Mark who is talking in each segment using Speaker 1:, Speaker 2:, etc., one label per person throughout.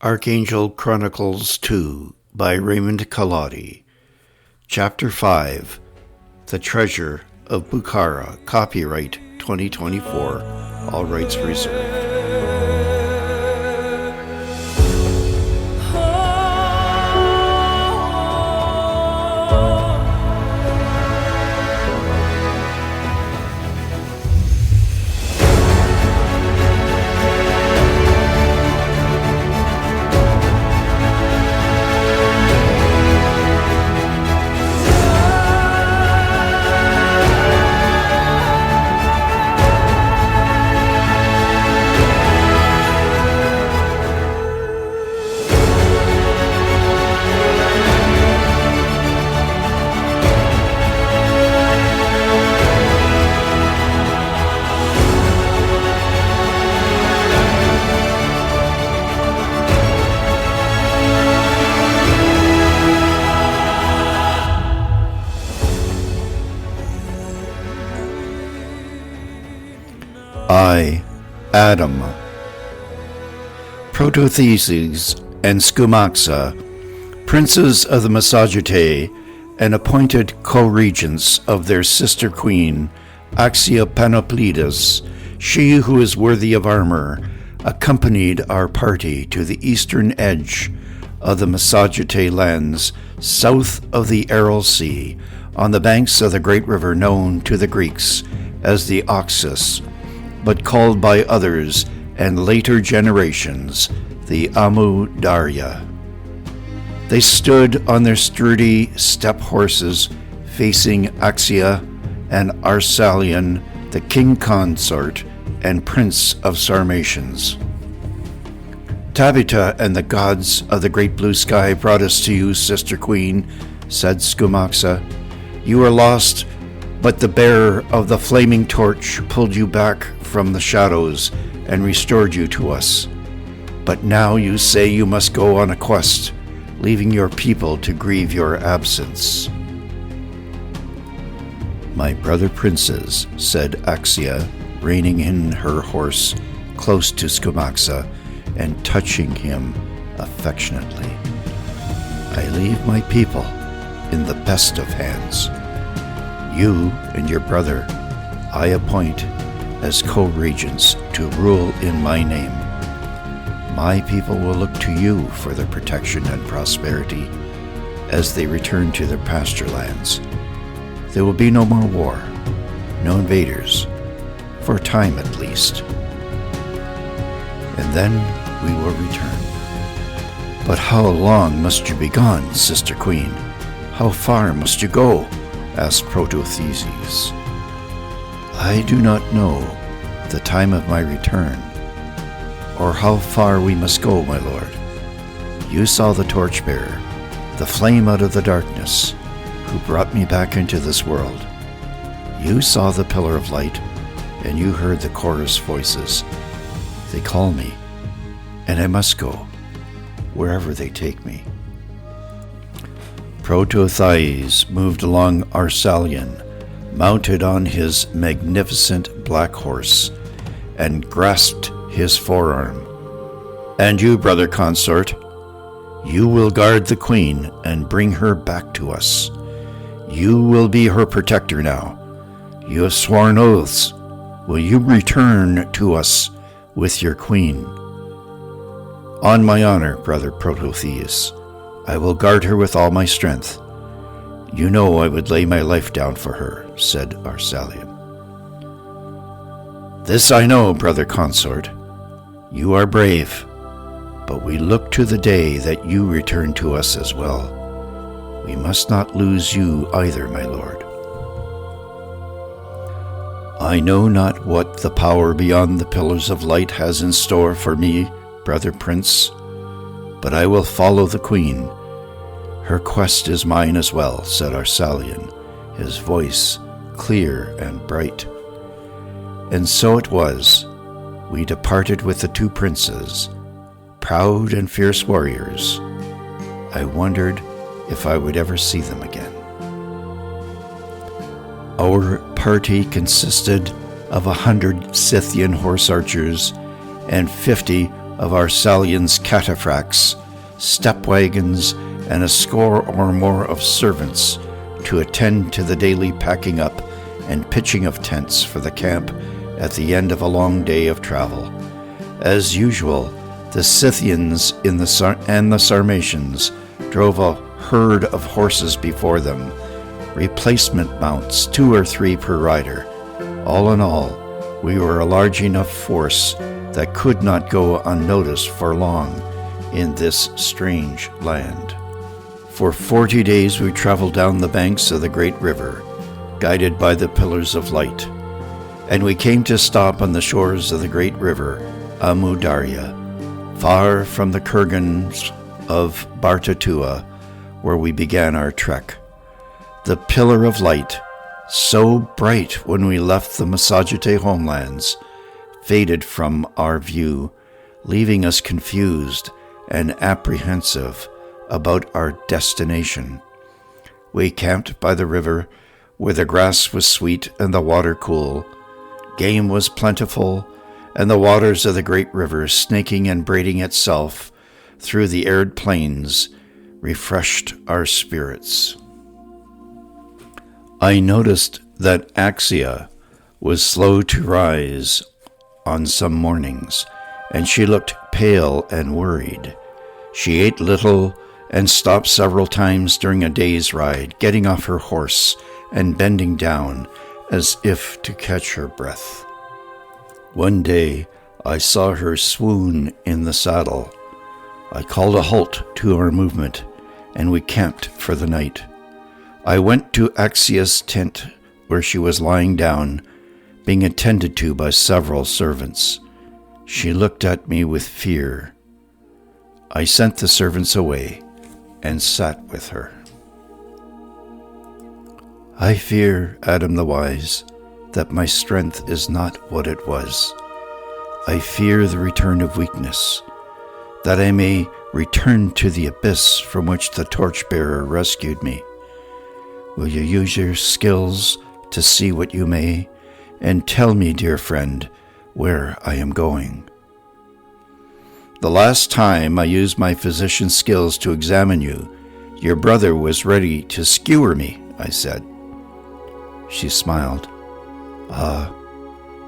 Speaker 1: Archangel Chronicles 2 by Raymond Kaladi. Chapter 5, The Treasure of Bukhara, copyright 2024, all rights reserved. I, Adam, Protothyes and Skumaxa, princes of the Massagetae, and appointed co-regents of their sister queen, Axia Panoplidas, she who is worthy of armor, accompanied our party to the eastern edge of the Massagetae lands, south of the Aral Sea, on the banks of the great river known to the Greeks as the Oxus, but called by others and later generations the Amu Darya. They stood on their sturdy steppe horses facing Axia and Arsalion, the king consort and prince of Sarmatians. Tabitha and the gods of the great blue sky brought us to you, sister queen, said Skumaxa. You were lost, but the bearer of the flaming torch pulled you back from the shadows and restored you to us. But now you say you must go on a quest, leaving your people to grieve your absence. My brother princes, said Axia, reining in her horse close to Skumaxa and touching him affectionately. I leave my people in the best of hands. You and your brother I appoint as co-regents to rule in my name. My people will look to you for their protection and prosperity as they return to their pasture lands. There will be no more war, no invaders, for a time at least. And then we will return. But how long must you be gone, sister queen? How far must you go? Asked Protothyes. I do not know the time of my return, or how far we must go, my lord. You saw the torchbearer, the flame out of the darkness, who brought me back into this world. You saw the pillar of light, and you heard the chorus voices. They call me, and I must go, wherever they take me. Protothyes moved along Arsalion, mounted on his magnificent black horse, and grasped his forearm. And you, brother consort, you will guard the queen and bring her back to us. You will be her protector now. You have sworn oaths. Will you return to us with your queen? On my honor, brother Protothyes, I will guard her with all my strength. You know I would lay my life down for her, said Arsalion. This I know, brother consort. You are brave, but we look to the day that you return to us as well. We must not lose you either, my lord. I know not what the power beyond the pillars of light has in store for me, brother prince, but I will follow the queen. Her quest is mine as well, said Arsalion, his voice clear and bright. And so it was. We departed with the two princes, proud and fierce warriors. I wondered if I would ever see them again. Our party consisted of 100 Scythian horse archers and 50 of Arsalion's cataphracts, step wagons, and a score or more of servants to attend to the daily packing up and pitching of tents for the camp at the end of a long day of travel. As usual, the Scythians and the Sarmatians drove a herd of horses before them, replacement mounts, 2 or 3 per rider. All in all, we were a large enough force that could not go unnoticed for long in this strange land. For 40 days we traveled down the banks of the great river, guided by the pillars of light, and we came to stop on the shores of the great river, Amu Darya, far from the kurgans of Bartatua, where we began our trek. The pillar of light, so bright when we left the Massagetae homelands, faded from our view, leaving us confused and apprehensive about our destination. We camped by the river, where the grass was sweet and the water cool. Game was plentiful, and the waters of the great river, snaking and braiding itself through the arid plains, refreshed our spirits. I noticed that Axia was slow to rise on some mornings, and she looked pale and worried. She ate little and stopped several times during a day's ride, getting off her horse and bending down as if to catch her breath. One day I saw her swoon in the saddle. I called a halt to our movement, and we camped for the night. I went to Axia's tent, where she was lying down, being attended to by several servants. She looked at me with fear. I sent the servants away and sat with her. I fear, Adam the Wise, that my strength is not what it was. I fear the return of weakness, that I may return to the abyss from which the torchbearer rescued me. Will you use your skills to see what you may, and tell me, dear friend, where I am going? The last time I used my physician's skills to examine you, your brother was ready to skewer me, I said. She smiled. Ah,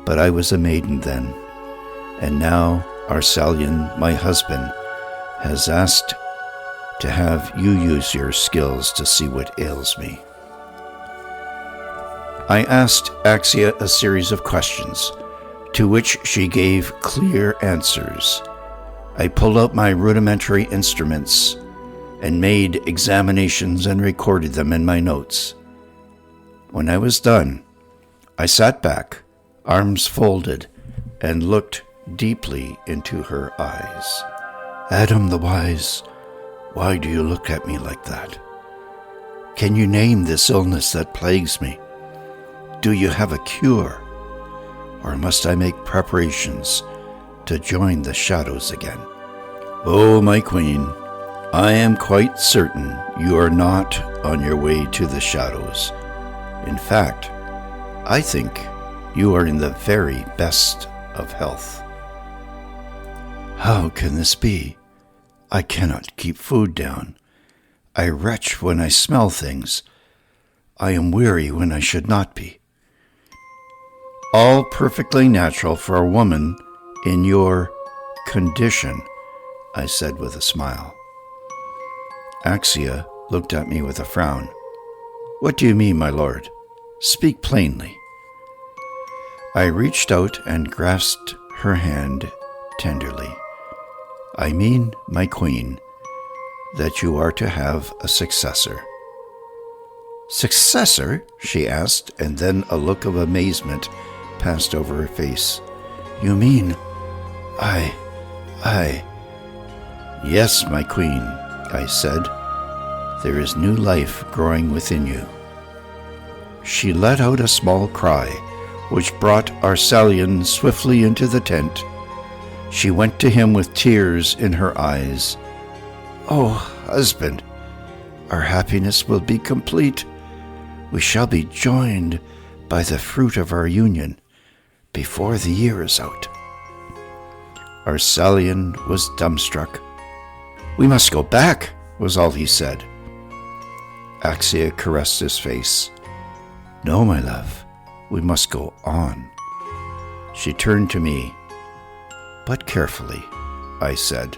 Speaker 1: but I was a maiden then, and now Arsalion, my husband, has asked to have you use your skills to see what ails me. I asked Axia a series of questions, to which she gave clear answers. I pulled out my rudimentary instruments and made examinations and recorded them in my notes. When I was done, I sat back, arms folded, and looked deeply into her eyes. Adam the Wise, why do you look at me like that? Can you name this illness that plagues me? Do you have a cure? Or must I make preparations to join the shadows again? Oh, my queen, I am quite certain you are not on your way to the shadows. In fact, I think you are in the very best of health. How can this be? I cannot keep food down. I retch when I smell things. I am weary when I should not be. All perfectly natural for a woman in your condition, I said with a smile. Axia looked at me with a frown. What do you mean, my lord? Speak plainly. I reached out and grasped her hand tenderly. I mean, my queen, that you are to have a successor. Successor? She asked, and then a look of amazement passed over her face. You mean, Yes, my queen, I said. There is new life growing within you. She let out a small cry, which brought Arsalion swiftly into the tent. She went to him with tears in her eyes. Oh, husband, our happiness will be complete. We shall be joined by the fruit of our union before the year is out. Arsalion was dumbstruck. "We must go back," was all he said. Axia caressed his face. "No, my love, we must go on." She turned to me. "But carefully," I said.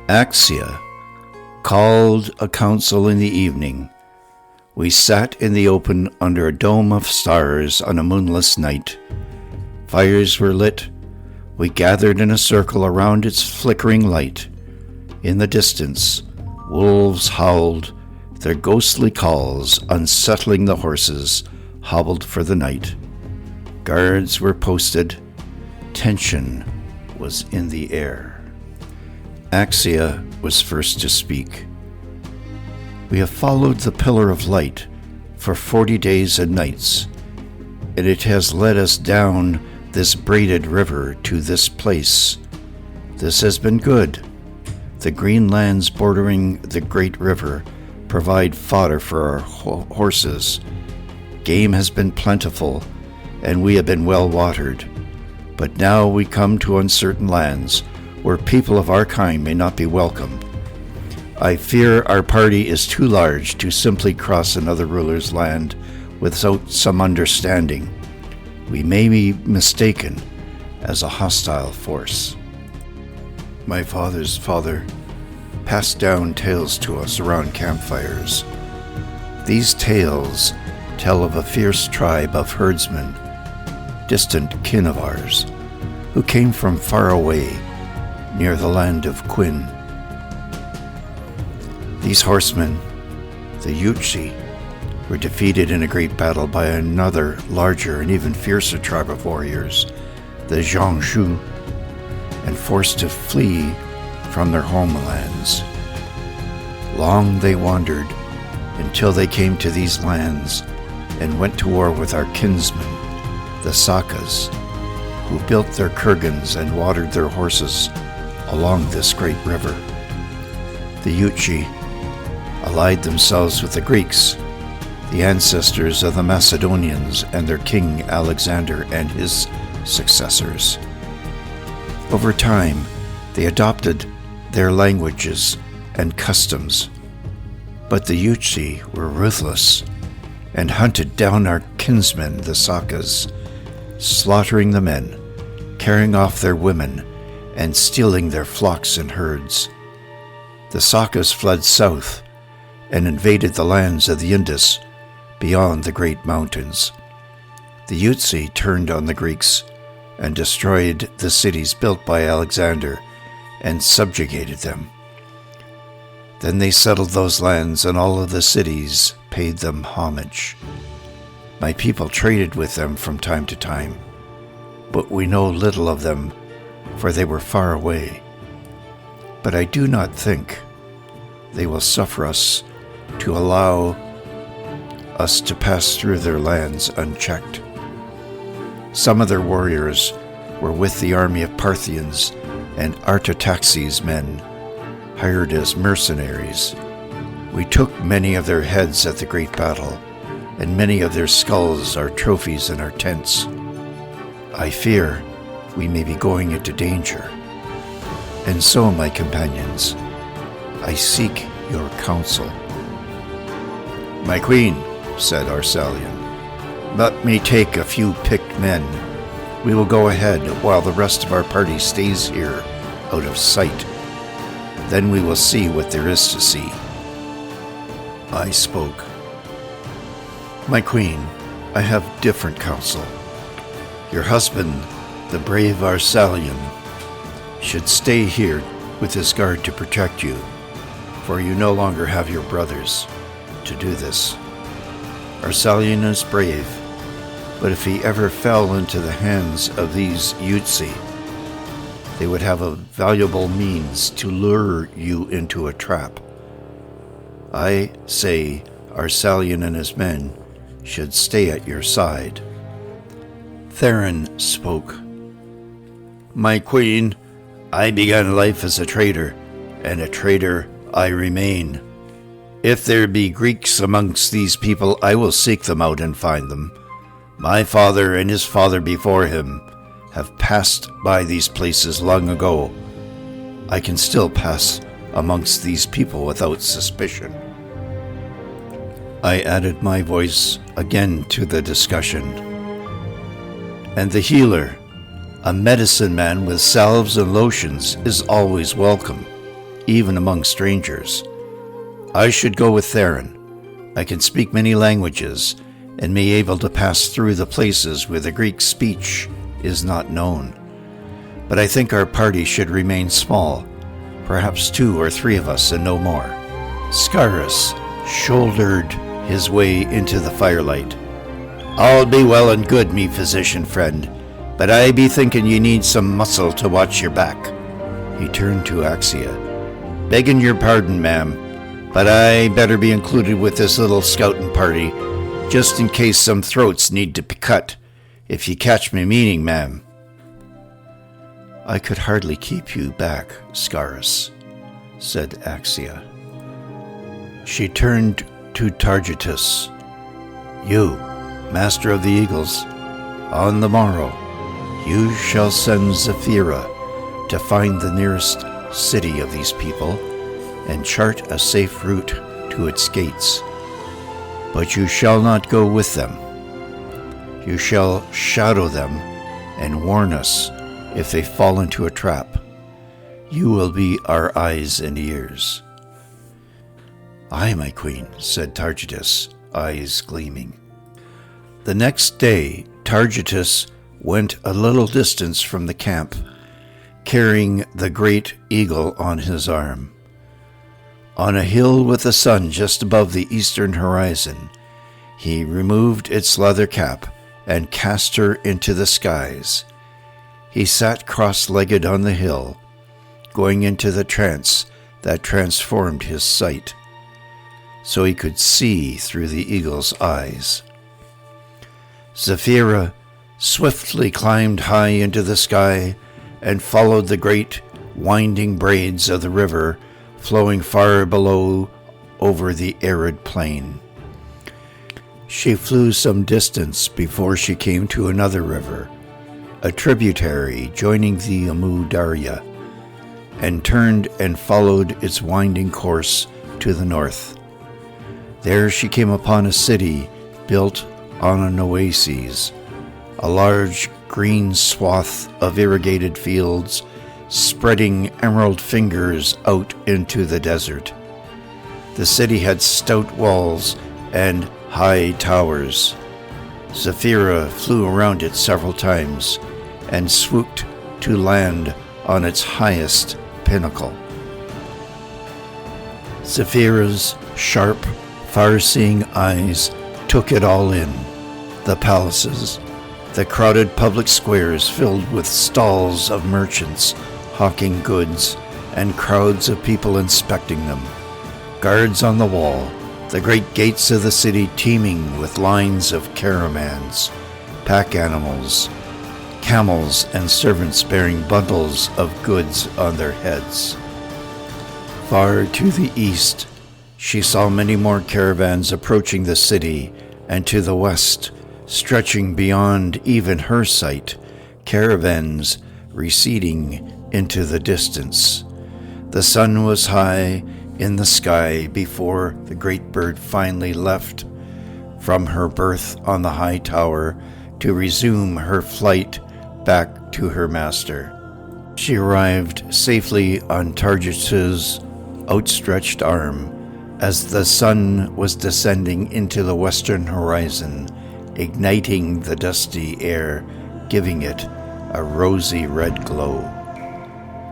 Speaker 1: Axia called a council in the evening. We sat in the open under a dome of stars on a moonless night. Fires were lit. We gathered in a circle around its flickering light. In the distance, wolves howled, their ghostly calls unsettling the horses hobbled for the night. Guards were posted. Tension was in the air. Axia was first to speak. "We have followed the pillar of light for 40 days and nights, and it has led us down this braided river to this place. This has been good. The green lands bordering the great river provide fodder for our horses. Game has been plentiful, and we have been well watered. But now we come to uncertain lands, where people of our kind may not be welcome. I fear our party is too large to simply cross another ruler's land without some understanding. We may be mistaken as a hostile force." My father's father passed down tales to us around campfires. These tales tell of a fierce tribe of herdsmen, distant kin of ours, who came from far away near the land of Quinn. These horsemen, the Yuchi, were defeated in a great battle by another larger and even fiercer tribe of warriors, the Zhongshu, and forced to flee from their homelands. Long they wandered until they came to these lands and went to war with our kinsmen, the Sakas, who built their kurgans and watered their horses along this great river. The Yuchi allied themselves with the Greeks, the ancestors of the Macedonians and their king Alexander and his successors. Over time, they adopted their languages and customs, but the Yuchi were ruthless and hunted down our kinsmen, the Sakas, slaughtering the men, carrying off their women, and stealing their flocks and herds. The Sakas fled south and invaded the lands of the Indus beyond the great mountains. The Yuchi turned on the Greeks and destroyed the cities built by Alexander and subjugated them. Then they settled those lands, and all of the cities paid them homage. My people traded with them from time to time, but we know little of them, for they were far away. But I do not think they will suffer us to allow us to pass through their lands unchecked. Some of their warriors were with the army of Parthians and Artaxerxes' men, hired as mercenaries. We took many of their heads at the great battle, and many of their skulls are trophies in our tents. I fear we may be going into danger. And so, my companions, I seek your counsel." "My queen," said Arsalion, "let me take a few picked men. We will go ahead while the rest of our party stays here, out of sight. Then we will see what there is to see." I spoke. "My queen, I have different counsel. Your husband, the brave Arsalion, should stay here with his guard to protect you, for you no longer have your brothers to do this. Arsalion is brave, but if he ever fell into the hands of these Yuchi, they would have a valuable means to lure you into a trap. I say Arsalion and his men should stay at your side." Theron spoke. "My queen, I began life as a trader, and a trader I remain. If there be Greeks amongst these people, I will seek them out and find them. My father and his father before him have passed by these places long ago. I can still pass amongst these people without suspicion." I added my voice again to the discussion. "And the healer, a medicine man with salves and lotions, is always welcome, even among strangers. I should go with Theron. I can speak many languages and may be able to pass through the places where the Greek speech is not known. But I think our party should remain small, perhaps 2 or 3 of us and no more." Scarus shouldered his way into the firelight. "All be well and good, me physician friend, but I be thinking you need some muscle to watch your back." He turned to Axia. "Begging your pardon, ma'am, but I better be included with this little scouting party, just in case some throats need to be cut, if you catch me meaning, ma'am." "I could hardly keep you back, Scarus," said Axia. She turned to Targitus. "You, Master of the Eagles, on the morrow you shall send Zephira to find the nearest city of these people and chart a safe route to its gates. But you shall not go with them. You shall shadow them and warn us if they fall into a trap. You will be our eyes and ears." "Aye, my queen," said Targitus, eyes gleaming. The next day, Targitus went a little distance from the camp, carrying the great eagle on his arm. On a hill with the sun just above the eastern horizon, he removed its leather cap and cast her into the skies. He sat cross-legged on the hill, going into the trance that transformed his sight, so he could see through the eagle's eyes. Zephira swiftly climbed high into the sky and followed the great winding braids of the river flowing far below over the arid plain. She flew some distance before she came to another river, a tributary joining the Amu Darya, and turned and followed its winding course to the north. There she came upon a city built on an oasis, a large green swath of irrigated fields spreading emerald fingers out into the desert. The city had stout walls and high towers. Zephira flew around it several times and swooped to land on its highest pinnacle. Zephira's sharp, far-seeing eyes took it all in. The palaces, the crowded public squares filled with stalls of merchants hawking goods and crowds of people inspecting them, guards on the wall, the great gates of the city teeming with lines of caravans, pack animals, camels, and servants bearing bundles of goods on their heads. Far to the east, she saw many more caravans approaching the city, and to the west, stretching beyond even her sight, caravans receding into the distance. The sun was high in the sky before the great bird finally left from her berth on the high tower to resume her flight back to her master. She arrived safely on Targitus' outstretched arm as the sun was descending into the western horizon, igniting the dusty air, giving it a rosy red glow.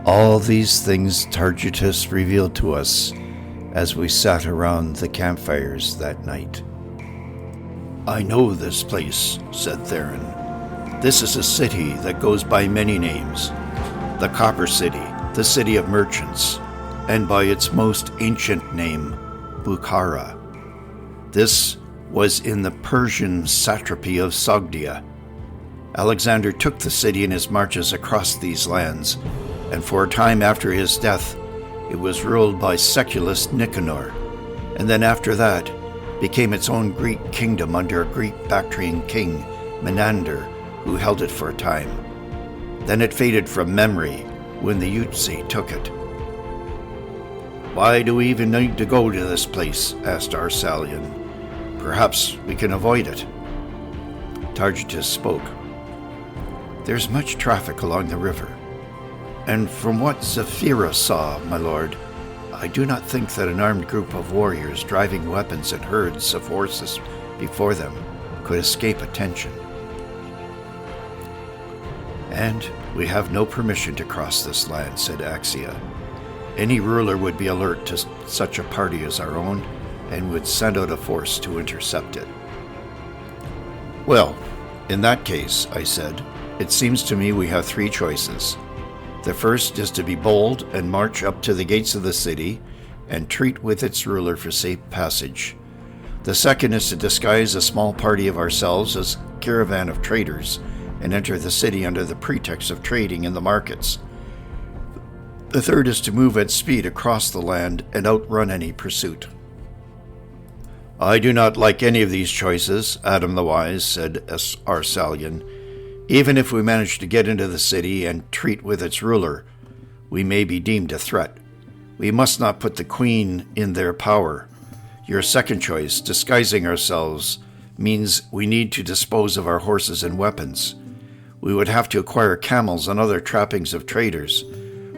Speaker 1: All these things Targitus revealed to us as we sat around the campfires that night. "I know this place," said Theron. "This is a city that goes by many names. The Copper City, the City of Merchants, and by its most ancient name, Bukhara. This was in the Persian satrapy of Sogdia. Alexander took the city in his marches across these lands, and for a time after his death, it was ruled by secularist Nicanor, and then after that, became its own Greek kingdom under a Greek Bactrian king, Menander, who held it for a time. Then it faded from memory when the Yutzi took it. "Why do we even need to go to this place?" asked Arsalion. "Perhaps we can avoid it." Targitus spoke. "There's much traffic along the river, and from what Zephyra saw, my lord, I do not think that an armed group of warriors driving weapons and herds of horses before them could escape attention. And we have no permission to cross this land," said Axia. "Any ruler would be alert to such a party as our own and would send out a force to intercept it." "Well, in that case," I said, "it seems to me we have three choices. The first is to be bold and march up to the gates of the city and treat with its ruler for safe passage. The second is to disguise a small party of ourselves as a caravan of traders and enter the city under the pretext of trading in the markets. The third is to move at speed across the land and outrun any pursuit." "I do not like any of these choices, Adam the Wise," said Arsalion. "Even if we manage to get into the city and treat with its ruler, we may be deemed a threat. We must not put the queen in their power. Your second choice, disguising ourselves, means we need to dispose of our horses and weapons. We would have to acquire camels and other trappings of traders.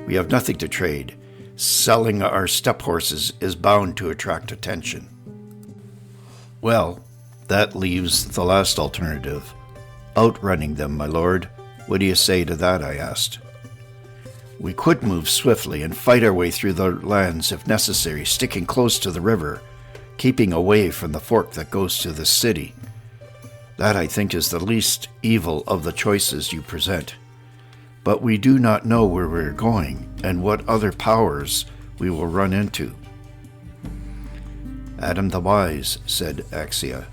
Speaker 1: We have nothing to trade. Selling our steppe horses is bound to attract attention." "Well, that leaves the last alternative. Outrunning them, my lord. What do you say to that?" I asked. "We could move swiftly and fight our way through the lands if necessary, sticking close to the river, keeping away from the fork that goes to the city. That, I think, is the least evil of the choices you present. But we do not know where we're going and what other powers we will run into." "Adam the Wise," said Axia,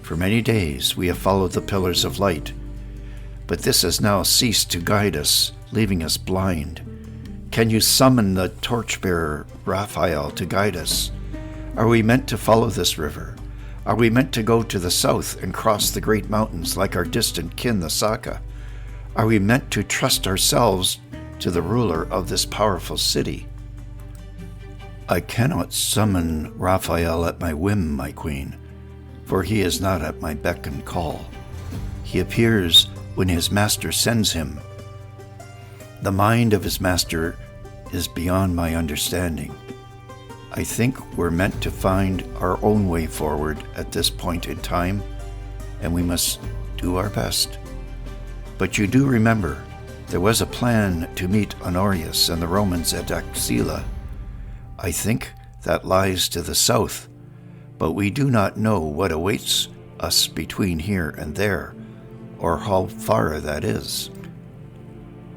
Speaker 1: "for many days we have followed the pillars of light, but this has now ceased to guide us, leaving us blind. Can you summon the torchbearer Raphael to guide us? Are we meant to follow this river? Are we meant to go to the south and cross the great mountains like our distant kin, the Saka? Are we meant to trust ourselves to the ruler of this powerful city?" "I cannot summon Raphael at my whim, my queen, for he is not at my beck and call. He appears when his master sends him. The mind of his master is beyond my understanding. I think we're meant to find our own way forward at this point in time, and we must do our best. But you do remember, there was a plan to meet Honorius and the Romans at Taxila. I think that lies to the south, but we do not know what awaits us between here and there, or how far that is."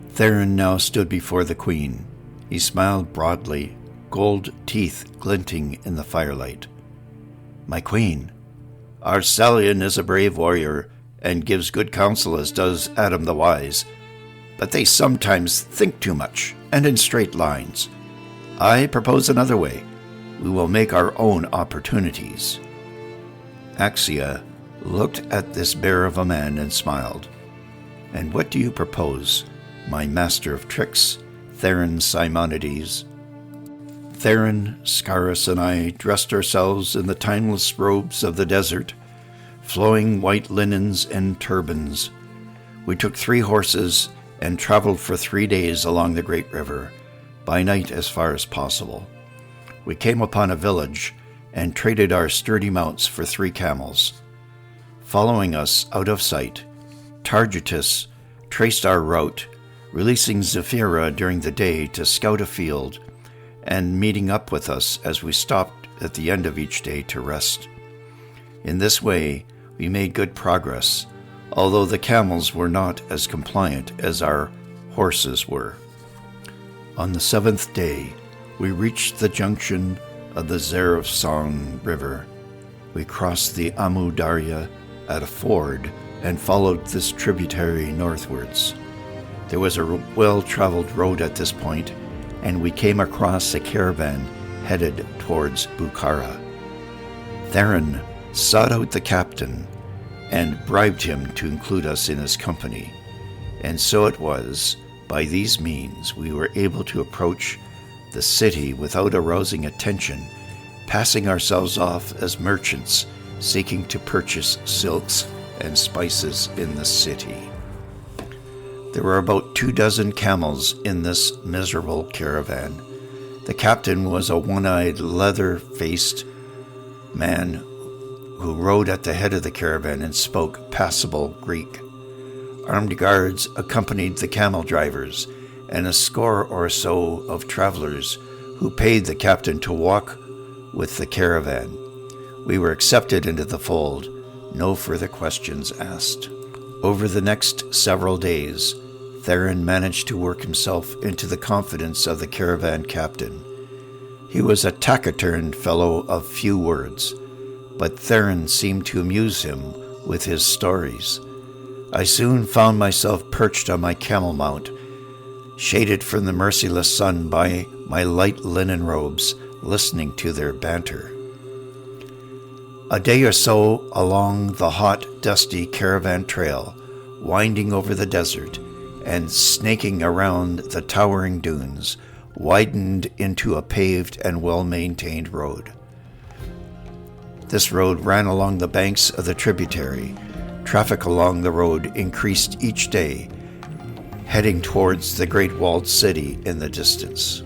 Speaker 1: Theron now stood before the queen. He smiled broadly, gold teeth glinting in the firelight. "My queen, Arsalion is a brave warrior and gives good counsel, as does Adam the Wise, but they sometimes think too much and in straight lines. I propose another way. We will make our own opportunities." Axia looked at this bear of a man and smiled. "And what do you propose, my master of tricks, Theron Simonides?" Theron, Scarus, and I dressed ourselves in the timeless robes of the desert, flowing white linens and turbans. We took 3 horses and traveled for 3 days along the great river, by night as far as possible. We came upon a village and traded our sturdy mounts for 3 camels. Following us out of sight, Targitus traced our route, releasing Zephyra during the day to scout a field and meeting up with us as we stopped at the end of each day to rest. In this way, we made good progress, although the camels were not as compliant as our horses were. On the 7th day, we reached the junction of the Zarafsang River. We crossed the Amu Darya at a ford and followed this tributary northwards. There was a well-traveled road at this point, and we came across a caravan headed towards Bukhara. Theron sought out the captain and bribed him to include us in his company. And so it was, by these means, we were able to approach the city without arousing attention, passing ourselves off as merchants seeking to purchase silks and spices in the city. There were about 24 camels in this miserable caravan. The captain was a one-eyed, leather-faced man who rode at the head of the caravan and spoke passable Greek. Armed guards accompanied the camel drivers, and a score or so of travelers who paid the captain to walk with the caravan. We were accepted into the fold, no further questions asked. Over the next several days, Theron managed to work himself into the confidence of the caravan captain. He was a taciturn fellow of few words, but Theron seemed to amuse him with his stories. I soon found myself perched on my camel mount, shaded from the merciless sun by my light linen robes, listening to their banter. A day or so along the hot, dusty caravan trail, winding over the desert and snaking around the towering dunes, widened into a paved and well-maintained road. This road ran along the banks of the tributary. Traffic along the road increased each day, heading towards the great walled city in the distance.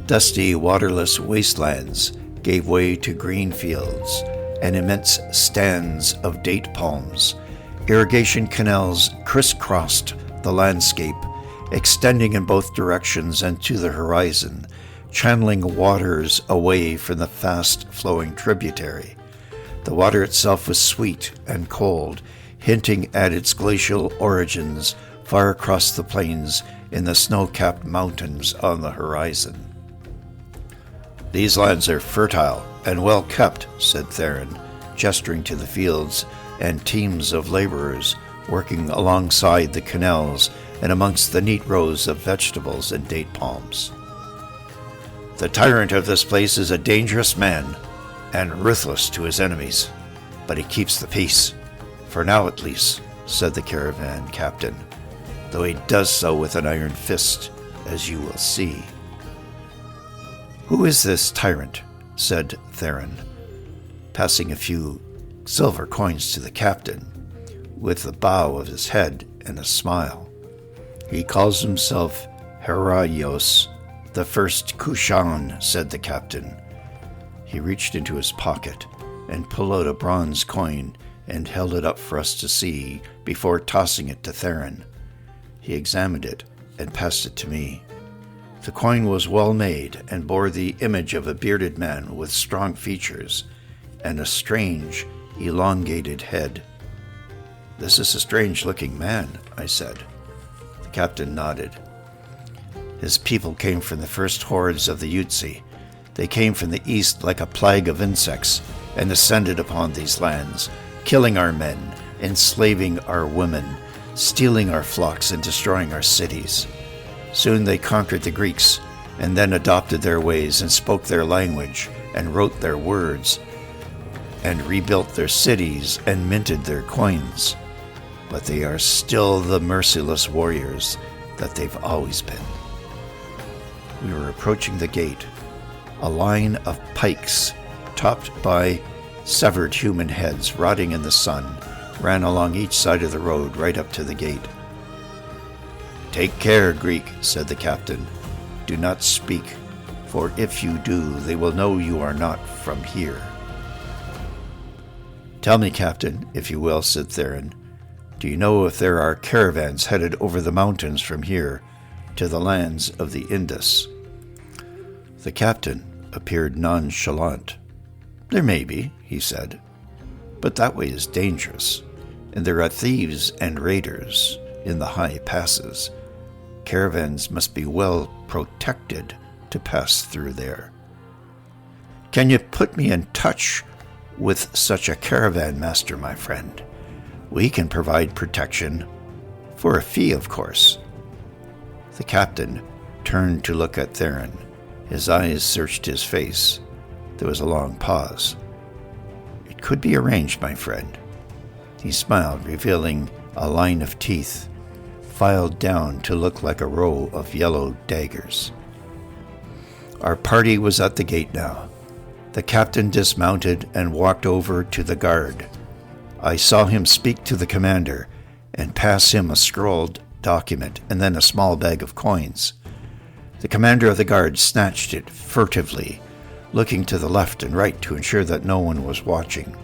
Speaker 1: Dusty, waterless wastelands gave way to green fields and immense stands of date palms. Irrigation canals crisscrossed the landscape, extending in both directions and to the horizon, channeling waters away from the fast-flowing tributary. The water itself was sweet and cold, hinting at its glacial origins far across the plains in the snow-capped mountains on the horizon. "These lands are fertile and well kept," said Theron, gesturing to the fields and teams of laborers working alongside the canals and amongst the neat rows of vegetables and date palms. "The tyrant of this place is a dangerous man and ruthless to his enemies, but he keeps the peace, for now at least," said the caravan captain, "though he does so with an iron fist, as you will see." "Who is this tyrant?" said Theron, passing a few silver coins to the captain, with a bow of his head and a smile. "He calls himself Heraios, the first Kushan," said the captain. He reached into his pocket and pulled out a bronze coin and held it up for us to see before tossing it to Theron. He examined it and passed it to me. The coin was well made and bore the image of a bearded man with strong features and a strange, elongated head. "This is a strange-looking man," I said. The captain nodded. "His people came from the first hordes of the Yutzi. They came from the east like a plague of insects and descended upon these lands, killing our men, enslaving our women, stealing our flocks, and destroying our cities. Soon they conquered the Greeks, and then adopted their ways and spoke their language and wrote their words, and rebuilt their cities and minted their coins. But they are still the merciless warriors that they've always been." We were approaching the gate. A line of pikes, topped by severed human heads rotting in the sun, ran along each side of the road right up to the gate. "Take care, Greek," said the captain. "Do not speak, for if you do, they will know you are not from here." "Tell me, Captain, if you will," said Theron. "Do you know if there are caravans headed over the mountains from here to the lands of the Indus?" The captain appeared nonchalant. "There may be," he said, "but that way is dangerous, and there are thieves and raiders in the high passes. Caravans must be well protected to pass through there." "Can you put me in touch with such a caravan master, my friend? We can provide protection, for a fee, of course." The captain turned to look at Theron. His eyes searched his face. There was a long pause. "It could be arranged, my friend." He smiled, revealing a line of teeth. filed down to look like a row of yellow daggers. Our party was at the gate now. The captain dismounted and walked over to the guard. I saw him speak to the commander and pass him a scrolled document and then a small bag of coins. The commander of the guard snatched it furtively, looking to the left and right to ensure that no one was watching.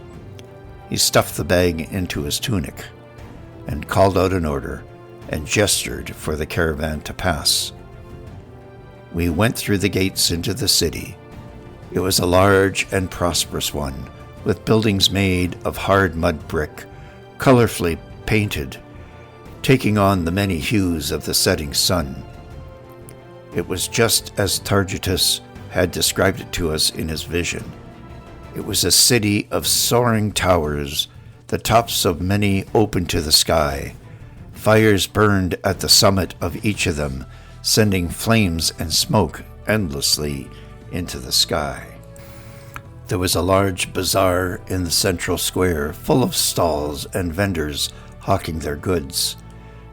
Speaker 1: He stuffed the bag into his tunic and called out an order and gestured for the caravan to pass. We went through the gates into the city. It was a large and prosperous one, with buildings made of hard mud brick, colorfully painted, taking on the many hues of the setting sun. It was just as Targitus had described it to us in his vision. It was a city of soaring towers, the tops of many open to the sky. Fires burned at the summit of each of them, sending flames and smoke endlessly into the sky. There was a large bazaar in the central square, full of stalls and vendors hawking their goods.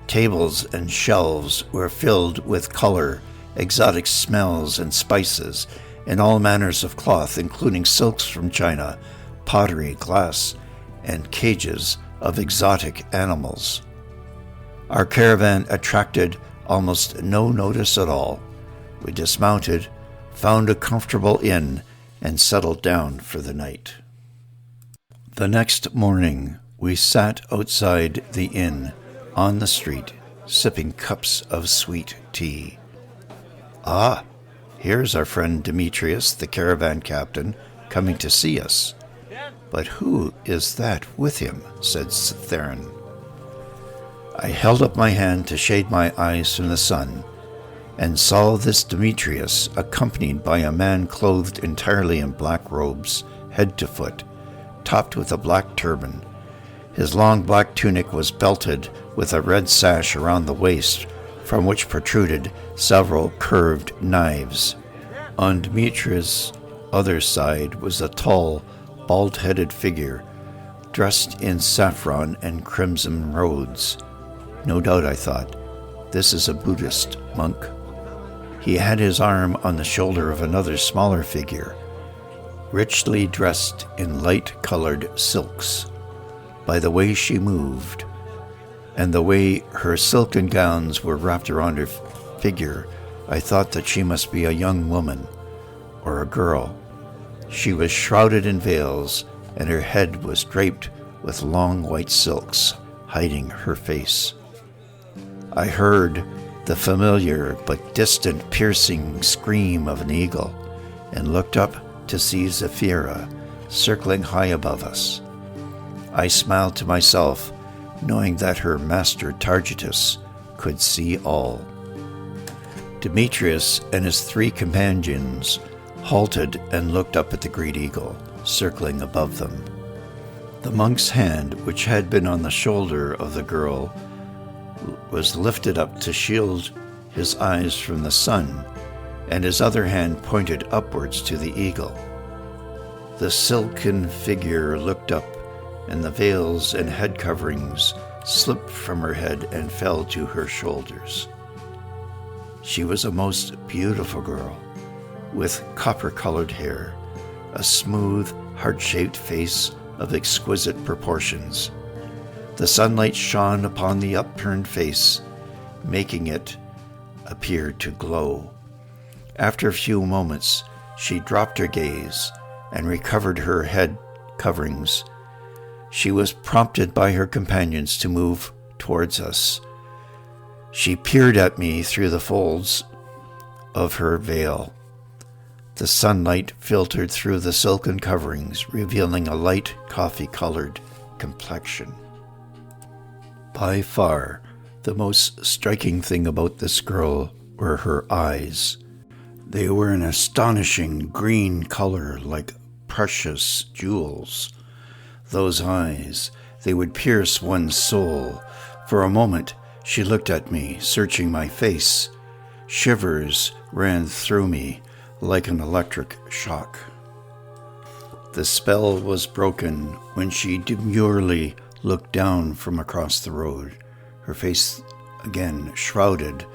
Speaker 1: Tables and shelves were filled with color, exotic smells and spices, and all manners of cloth, including silks from China, pottery, glass, and cages of exotic animals. Our caravan attracted almost no notice at all. We dismounted, found a comfortable inn, and settled down for the night. The next morning, we sat outside the inn, on the street, sipping cups of sweet tea. Ah, here's our friend Demetrius, the caravan captain, coming to see us. But who is that with him? Said Theron. I held up my hand to shade my eyes from the sun, and saw this Demetrius accompanied by a man clothed entirely in black robes, head to foot, topped with a black turban. His long black tunic was belted with a red sash around the waist, from which protruded several curved knives. On Demetrius' other side was a tall, bald-headed figure, dressed in saffron and crimson robes. No doubt, I thought, this is a Buddhist monk. He had his arm on the shoulder of another smaller figure, richly dressed in light-colored silks. By the way she moved, and the way her silken gowns were wrapped around her figure, I thought that she must be a young woman, or a girl. She was shrouded in veils, and her head was draped with long white silks, hiding her face. I heard the familiar but distant piercing scream of an eagle, and looked up to see Zephyra circling high above us. I smiled to myself, knowing that her master Targitus could see all. Demetrius and his 3 companions halted and looked up at the great eagle, circling above them. The monk's hand, which had been on the shoulder of the girl, was lifted up to shield his eyes from the sun, and his other hand pointed upwards to the eagle. The silken figure looked up, and the veils and head coverings slipped from her head and fell to her shoulders. She was a most beautiful girl, with copper-colored hair, a smooth, heart-shaped face of exquisite proportions. The sunlight shone upon the upturned face, making it appear to glow. After a few moments, she dropped her gaze and recovered her head coverings. She was prompted by her companions to move towards us. She peered at me through the folds of her veil. The sunlight filtered through the silken coverings, revealing a light coffee-colored complexion. By far, the most striking thing about this girl were her eyes. They were an astonishing green color, like precious jewels. Those eyes, they would pierce one's soul. For a moment, she looked at me, searching my face. Shivers ran through me like an electric shock. The spell was broken when she demurely looked down from across the road. Her face again shrouded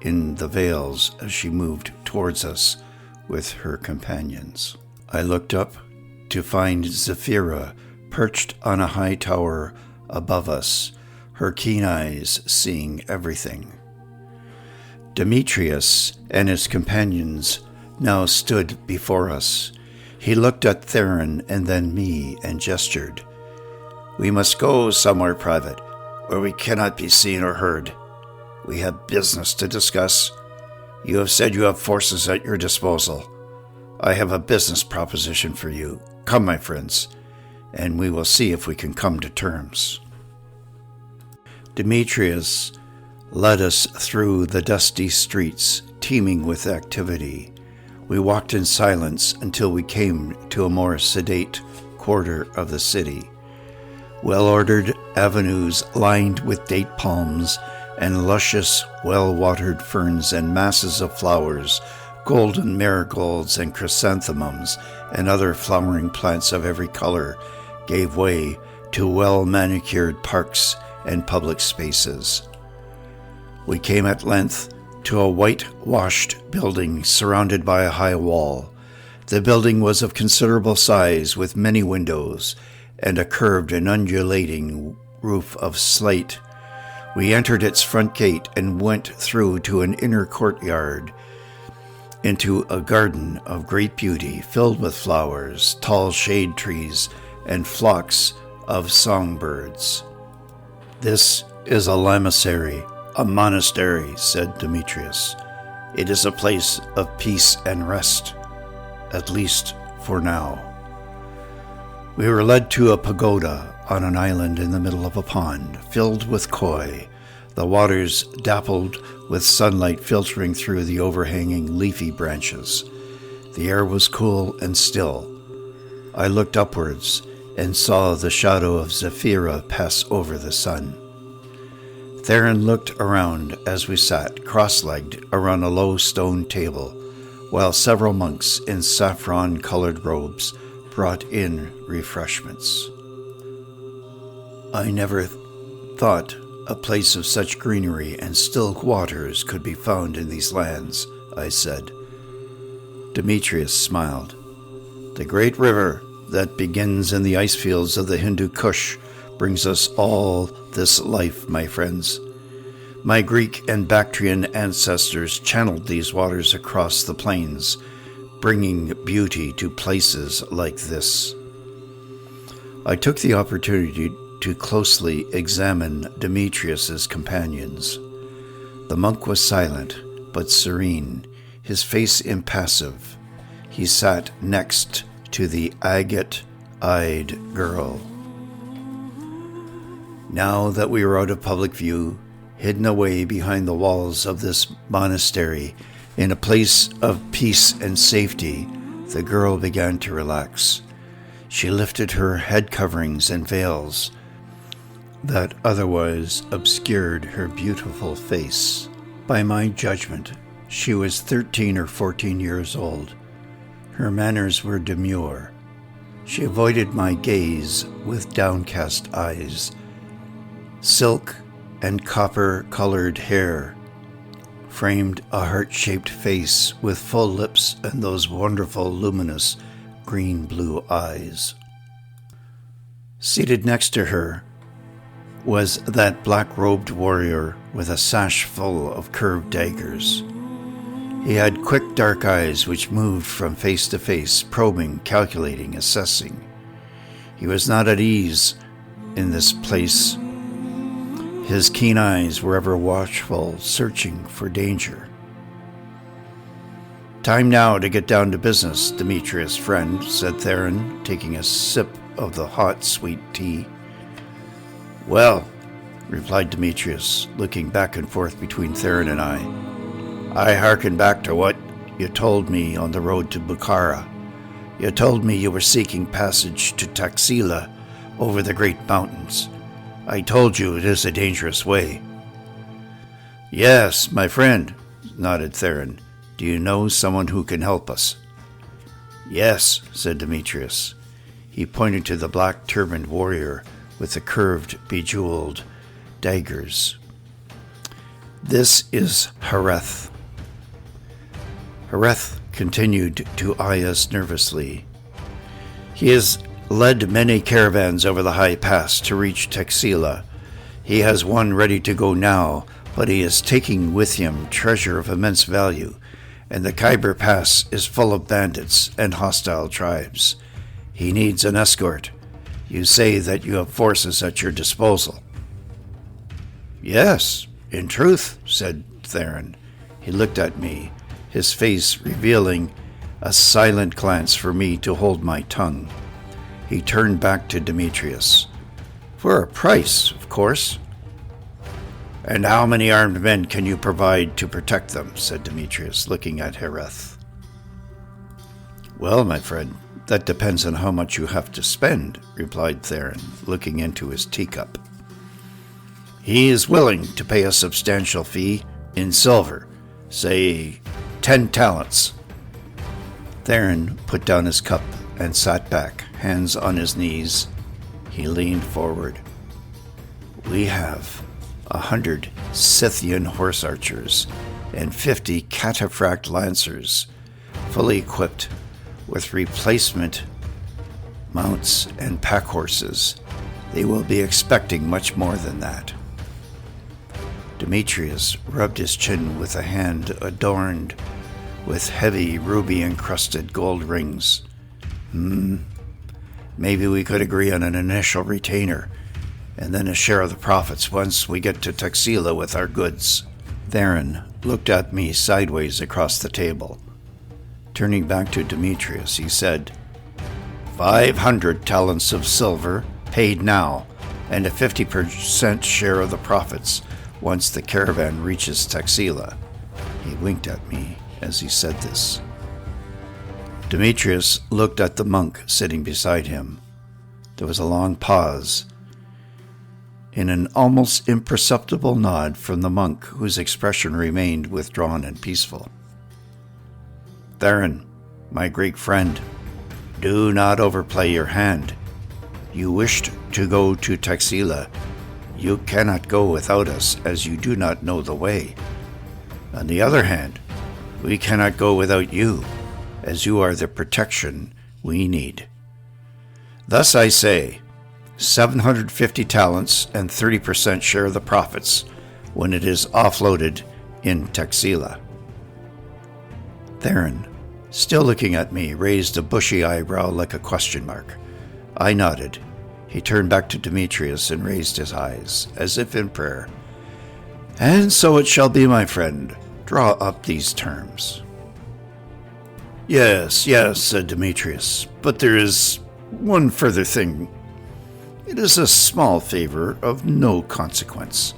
Speaker 1: in the veils as she moved towards us with her companions. I looked up to find Zephyra perched on a high tower above us, her keen eyes seeing everything. Demetrius and his companions now stood before us. He looked at Theron and then me and gestured. "We must go somewhere private, where we cannot be seen or heard. We have business to discuss. You have said you have forces at your disposal. I have a business proposition for you. Come, my friends, and we will see if we can come to terms." Demetrius led us through the dusty streets, teeming with activity. We walked in silence until we came to a more sedate quarter of the city. Well-ordered avenues lined with date palms and luscious, well-watered ferns and masses of flowers, golden marigolds and chrysanthemums and other flowering plants of every color, gave way to well-manicured parks and public spaces. We came at length to a whitewashed building surrounded by a high wall. The building was of considerable size, with many windows and a curved and undulating roof of slate. We entered its front gate and went through to an inner courtyard, into a garden of great beauty, filled with flowers, tall shade trees, and flocks of songbirds. "This is a lamasery, a monastery," said Demetrius. "It is a place of peace and rest, at least for now." We were led to a pagoda on an island in the middle of a pond, filled with koi, the waters dappled with sunlight filtering through the overhanging leafy branches. The air was cool and still. I looked upwards and saw the shadow of Zephyra pass over the sun. Theron looked around as we sat, cross-legged, around a low stone table, while several monks in saffron-colored robes brought in refreshments. "I never thought a place of such greenery and still waters could be found in these lands," I said. Demetrius smiled. "The great river that begins in the ice fields of the Hindu Kush brings us all this life, my friends. My Greek and Bactrian ancestors channeled these waters across the plains, bringing beauty to places like this." I took the opportunity to closely examine Demetrius's companions. The monk was silent, but serene, his face impassive. He sat next to the agate-eyed girl. Now that we were out of public view, hidden away behind the walls of this monastery, in a place of peace and safety, the girl began to relax. She lifted her head coverings and veils that otherwise obscured her beautiful face. By my judgment, she was 13 or 14 years old. Her manners were demure. She avoided my gaze with downcast eyes. Silk and copper-colored hair framed a heart-shaped face with full lips and those wonderful, luminous, green-blue eyes. Seated next to her was that black-robed warrior with a sash full of curved daggers. He had quick, dark eyes which moved from face to face, probing, calculating, assessing. He was not at ease in this place. His keen eyes were ever watchful, searching for danger. "Time now to get down to business, Demetrius, friend," said Theron, taking a sip of the hot, sweet tea. "Well," replied Demetrius, looking back and forth between Theron and I hearken back to what you told me on the road to Bukhara. You told me you were seeking passage to Taxila over the great mountains. I told you it is a dangerous way." "Yes, my friend," nodded Theron. "Do you know someone who can help us?" "Yes," said Demetrius. He pointed to the black-turbaned warrior with the curved, bejeweled daggers. This is Hareth. Hareth continued to eye us nervously. He has led many caravans over the high pass to reach Taxila. He has one ready to go now, but he is taking with him treasure of immense value, and the Khyber Pass is full of bandits and hostile tribes. He needs an escort. You say that you have forces at your disposal. Yes, in truth, said Theron. He looked at me, his face revealing a silent glance for me to hold my tongue. He turned back to Demetrius. For a price, of course. And how many armed men can you provide to protect them? Said Demetrius, looking at Hareth. Well, my friend, that depends on how much you have to spend, replied Theron, looking into his teacup. He is willing to pay a substantial fee in silver, say 10 talents. Theron put down his cup and sat back, hands on his knees. He leaned forward. We have 100 Scythian horse archers and 50 cataphract lancers, fully equipped with replacement mounts and pack horses. They will be expecting much more than that. Demetrius rubbed his chin with a hand adorned with heavy ruby-encrusted gold rings. Maybe we could agree on an initial retainer, and then a share of the profits once we get to Taxila with our goods. Theron looked at me sideways across the table. Turning back to Demetrius, he said, 500 talents of silver, paid now, and a 50% share of the profits once the caravan reaches Taxila. He winked at me as he said this. Demetrius looked at the monk sitting beside him. There was a long pause, in an almost imperceptible nod from the monk, whose expression remained withdrawn and peaceful. Theron, my Greek friend, do not overplay your hand. You wished to go to Taxila. You cannot go without us, as you do not know the way. On the other hand, we cannot go without you, as you are the protection we need. Thus I say, 750 talents and 30% share of the profits when it is offloaded in Taxila. Theron, still looking at me, raised a bushy eyebrow like a question mark. I nodded. He turned back to Demetrius and raised his eyes, as if in prayer. And so it shall be, my friend. Draw up these terms. Yes, said Demetrius, but there is one further thing. It is a small favor of no consequence.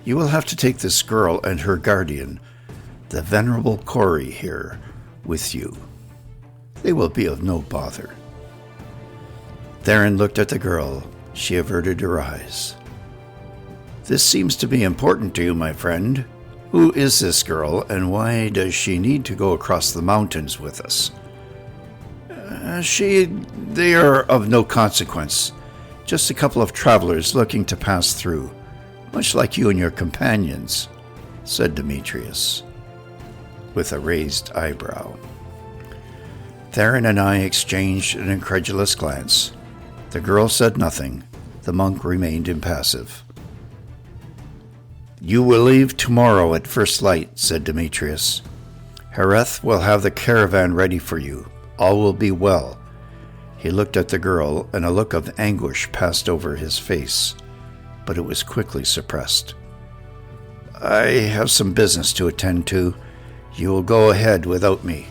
Speaker 1: You will have to take this girl and her guardian, the venerable Cori here, with you. They will be of no bother. Theron looked at the girl. She averted her eyes. This seems to be important to you, my friend. Who is this girl, and why does she need to go across the mountains with us? They are of no consequence. Just a couple of travelers looking to pass through, much like you and your companions, said Demetrius, with a raised eyebrow. Theron and I exchanged an incredulous glance. The girl said nothing. The monk remained impassive. You will leave tomorrow at first light, said Demetrius. Hareth will have the caravan ready for you. All will be well. He looked at the girl, and a look of anguish passed over his face, but it was quickly suppressed. I have some business to attend to. You will go ahead without me.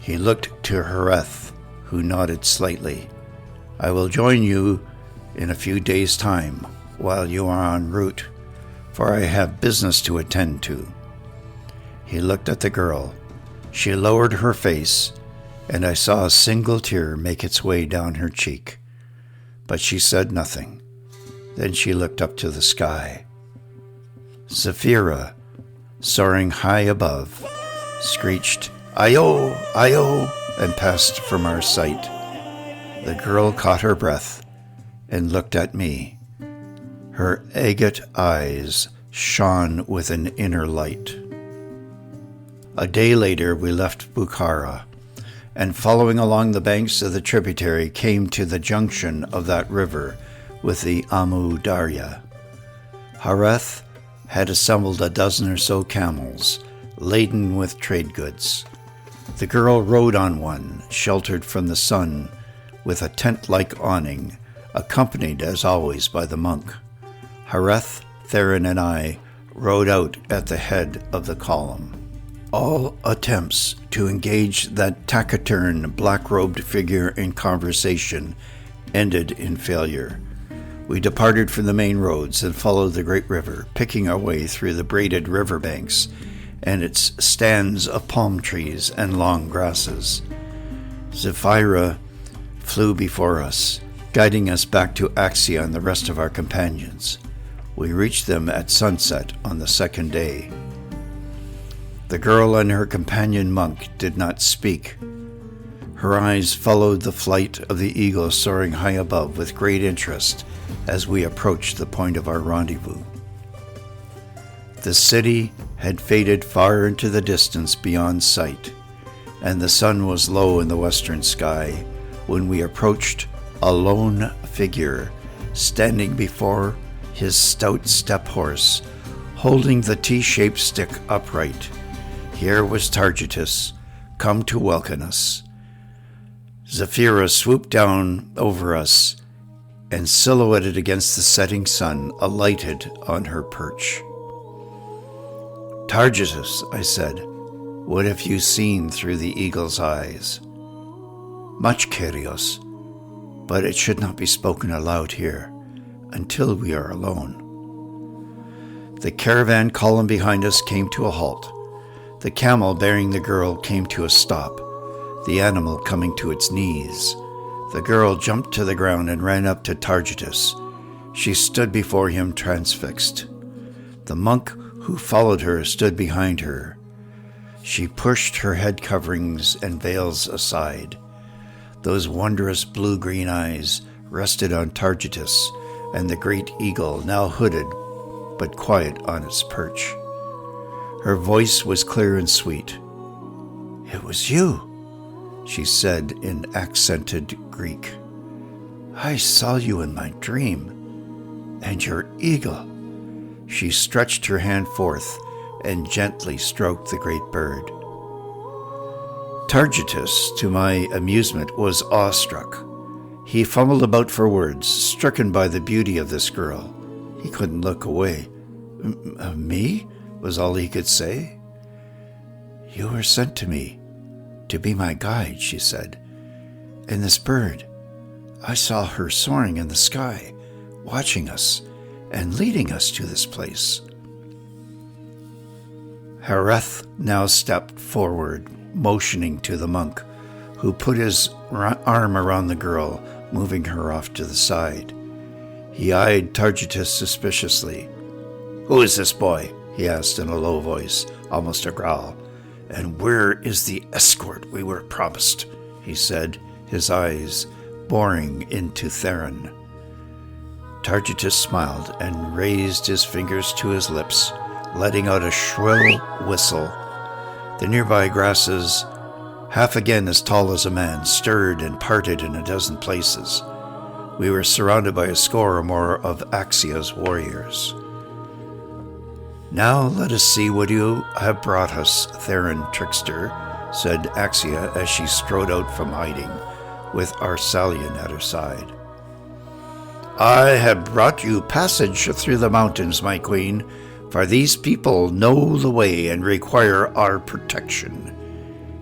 Speaker 1: He looked to Hareth, who nodded slightly. I will join you in a few days' time while you are en route, for I have business to attend to. He looked at the girl. She lowered her face, and I saw a single tear make its way down her cheek. But she said nothing. Then she looked up to the sky. Zephyra, soaring high above, screeched, "Io, Io," and passed from our sight. The girl caught her breath and looked at me. Her agate eyes shone with an inner light. A day later we left Bukhara, and following along the banks of the tributary came to the junction of that river with the Amu Darya. Hareth had assembled a dozen or so camels, laden with trade goods. The girl rode on one, sheltered from the sun, with a tent-like awning, accompanied as always by the monk. Hareth, Theron, and I rode out at the head of the column. All attempts to engage that taciturn, black-robed figure in conversation ended in failure. We departed from the main roads and followed the great river, picking our way through the braided riverbanks and its stands of palm trees and long grasses. Zephyra flew before us, guiding us back to Axia and the rest of our companions. We reached them at sunset on the second day. The girl and her companion monk did not speak. Her eyes followed the flight of the eagle soaring high above with great interest as we approached the point of our rendezvous. The city had faded far into the distance beyond sight, and the sun was low in the western sky when we approached a lone figure standing before his stout step horse, holding the T-shaped stick upright. Here was Targitus, come to welcome us. Zephyra swooped down over us, and silhouetted against the setting sun, alighted on her perch. Targitus, I said, what have you seen through the eagle's eyes? Much, Kyrios, but it should not be spoken aloud here, until we are alone. The caravan column behind us came to a halt. The camel bearing the girl came to a stop, the animal coming to its knees. The girl jumped to the ground and ran up to Targitus. She stood before him transfixed. The monk who followed her stood behind her. She pushed her head coverings and veils aside. Those wondrous blue-green eyes rested on Targitus and the great eagle, now hooded but quiet on its perch. Her voice was clear and sweet. "It was you," she said in accented Greek. "I saw you in my dream, and your eagle." She stretched her hand forth and gently stroked the great bird. Targitus, to my amusement, was awestruck. He fumbled about for words, stricken by the beauty of this girl. He couldn't look away. Me?" was all he could say. "You were sent to me, to be my guide," she said. "And this bird, I saw her soaring in the sky, watching us and leading us to this place." Hareth now stepped forward, motioning to the monk, who put his arm around the girl, moving her off to the side. He eyed Targitus suspiciously. "Who is this boy?" he asked in a low voice, almost a growl. "And where is the escort we were promised?" he said, his eyes boring into Theron. Targitus smiled and raised his fingers to his lips, letting out a shrill whistle. The nearby grasses, half again as tall as a man, stirred and parted in a dozen places. We were surrounded by a score or more of Axia's warriors. "Now let us see what you have brought us, Theron trickster," said Axia as she strode out from hiding, with Arsalion at her side. "I have brought you passage through the mountains, my queen, for these people know the way and require our protection."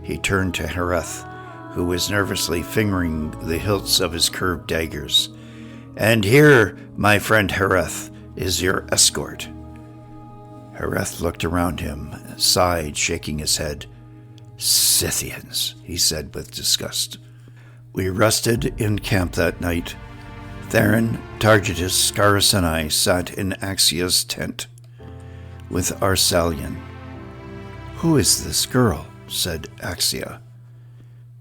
Speaker 1: He turned to Hareth, who was nervously fingering the hilts of his curved daggers. "And here, my friend Hareth, is your escort." Hareth looked around him, sighed, shaking his head. "Scythians," he said with disgust. We rested in camp that night. Theron, Targitus, Scarus, and I sat in Axia's tent with Arsalion. "Who is this girl?" said Axia.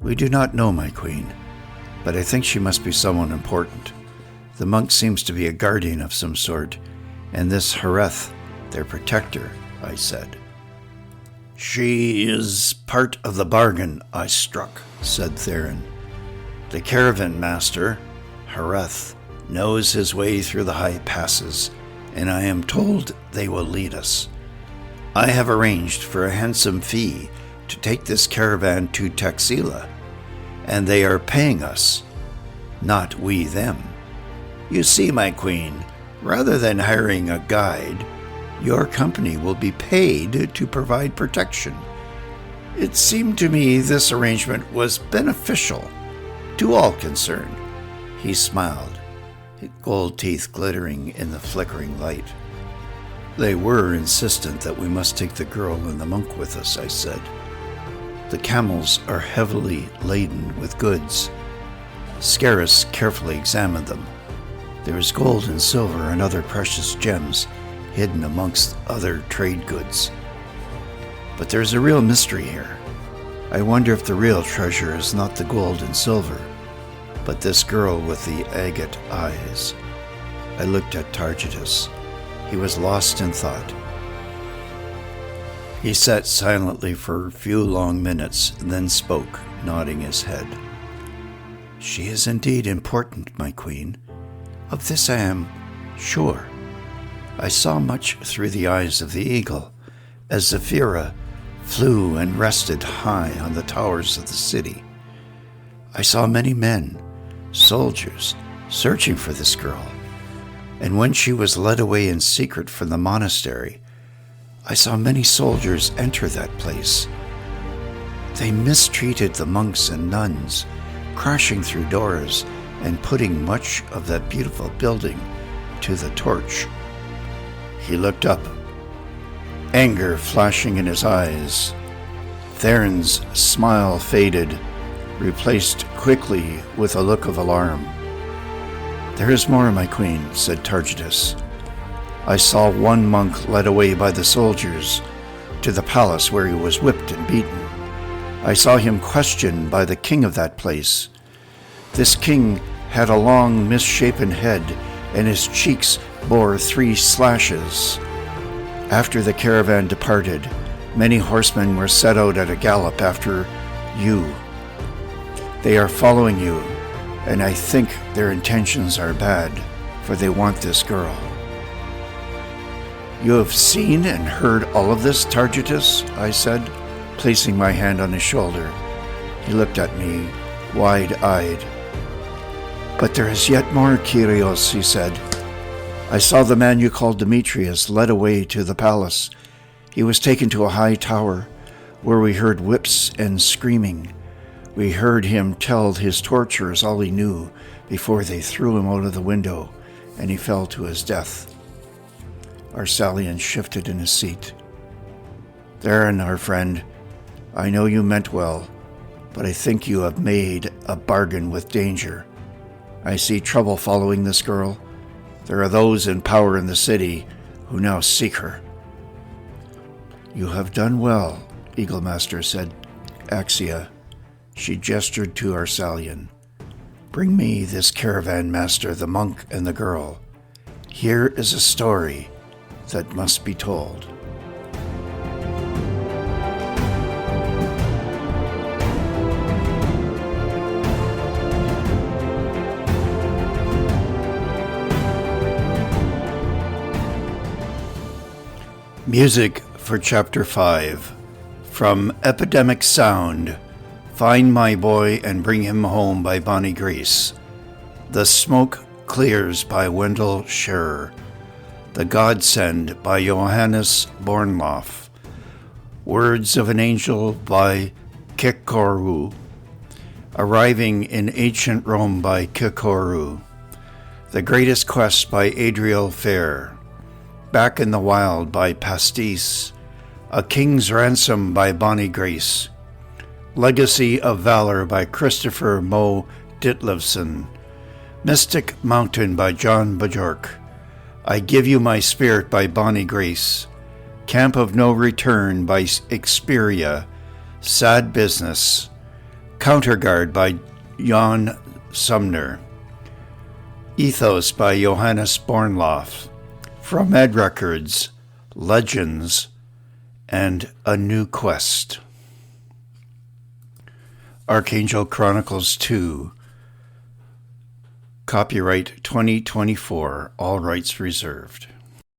Speaker 1: "We do not know, my queen, but I think she must be someone important. The monk seems to be a guardian of some sort, and this Hareth, their protector, I said. She is part of the bargain I struck, said Theron. The caravan master, Hareth, knows his way through the high passes, and I am told they will lead us. I have arranged for a handsome fee to take this caravan to Taxila, and they are paying us, not we them. You see, my queen, rather than hiring a guide, your company will be paid to provide protection. It seemed to me this arrangement was beneficial to all concerned. He smiled, his gold teeth glittering in the flickering light. They were insistent that we must take the girl and the monk with us, I said. The camels are heavily laden with goods. Scarus carefully examined them. There is gold and silver and other precious gems hidden amongst other trade goods. But there's a real mystery here. I wonder if the real treasure is not the gold and silver, but this girl with the agate eyes. I looked at Targitus. He was lost in thought. He sat silently for a few long minutes, then spoke, nodding his head. She is indeed important, my queen. Of this I am sure. I saw much through the eyes of the eagle, as Zephyra flew and rested high on the towers of the city. I saw many men, soldiers, searching for this girl, and when she was led away in secret from the monastery, I saw many soldiers enter that place. They mistreated the monks and nuns, crashing through doors and putting much of that beautiful building to the torch. He looked up, anger flashing in his eyes. Theron's smile faded, replaced quickly with a look of alarm. There is more, my queen, said Targitus. I saw one monk led away by the soldiers to the palace where he was whipped and beaten. I saw him questioned by the king of that place. This king had a long, misshapen head, and his cheeks bore 3 slashes. After the caravan departed, many horsemen were set out at a gallop after you. They are following you, and I think their intentions are bad, for they want this girl. You have seen and heard all of this, Targitus? I said, placing my hand on his shoulder. He looked at me, wide-eyed. But there is yet more, Kyrios, he said. I saw the man you called Demetrius led away to the palace. He was taken to a high tower, where we heard whips and screaming. We heard him tell his torturers all he knew before they threw him out of the window, and he fell to his death. Arsalion shifted in his seat. Theron, our friend, I know you meant well, but I think you have made a bargain with danger. I see trouble following this girl. There are those in power in the city who now seek her. You have done well, Eaglemaster said. Axia. She gestured to Arsalion. Bring me this caravan master, the monk, and the girl. Here is a story that must be told. Music for Chapter 5. From Epidemic Sound, Find My Boy and Bring Him Home by Bonnie Grace. The Smoke Clears by Wendell Scherer. The Godsend by Johannes Bornloff. Words of an Angel by Kikoru. Arriving in Ancient Rome by Kikoru. The Greatest Quest by Adriel Fair. Back in the Wild by Pastis. A King's Ransom by Bonnie Grace. Legacy of Valor by Christopher Moe Ditlevson. Mystic Mountain by John Bajork. I Give You My Spirit by Bonnie Grace. Camp of No Return by Experia. Sad Business. Counterguard by Jan Sumner. Ethos by Johannes Bornloff. From Ed Records, Legends, and A New Quest. Archangel Chronicles 2. Copyright 2024. All rights reserved.